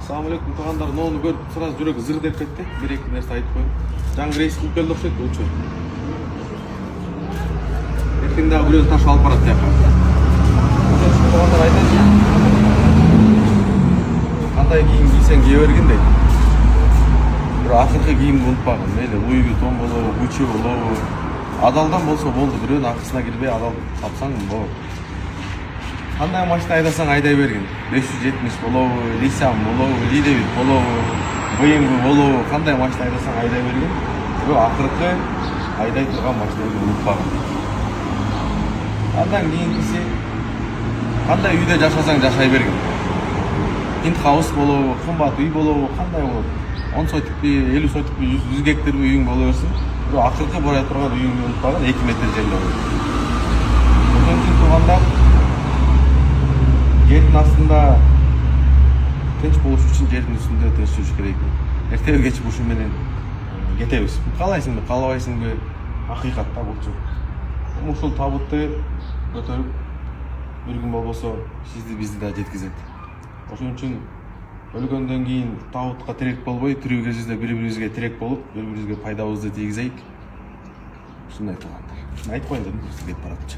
Assalamu alaikum tug'anlar, nonni ko'rib sразу yuragi zir deb ketdi. Bir-ikki narsa aytib qo'ying. Жаңы рейс qilib keldi o'xshaydi o'cha. Erkinda biroz tash olib boradi yoqqa. Tug'anlar aytadi. Qanday kiyim kiysang kiyavergin deydi. Bir ақырғы киімді ұмытпағын. Мейлі Луи Виттон болу, Гуччи болу. Адалдан болса болды, біреудің ақысына кірбей адал тапсаң болады. Қандай машина айдасаң айдай берген. 570 болу, Nissan болу, Li-David болу, BMW болу, қандай машина айдасаң айдай берген. Біреу ақырғы айдай тұрған машинаны ұмытпағын. Адан кейінгісі қандай үйде жашасаң жашай берген. Пентхаус болу, қымбат үй болу, қандай болады. 10 сотық бе, 50 сотық бе, 100 гектар бе үйің бола берсін. Бір ақырғы борай тұрған үйіңді ұмытпаған 2 метр жерде болады. Одан кейін туғанда жердің астында тыныш болуш үшін жердің үстінде тыныш жүріш керек. Ертең кеч ушуменен кетебиз. Қалайсың бе, қалабайсың бе, ақиқатта бұл жоқ. Ушул табытты көтөрүп бір күн болбосо сизди бизди да жеткизет. Ошон үчүн өлгөндөн кийин табытка тирек болбой, тирүү кезибизде бири-бирибизге тирек болуп, бири-бирибизге пайдабызды тийгизейик. Ушундай туугандар. Айтып коеюн дедим, кетип баратчы.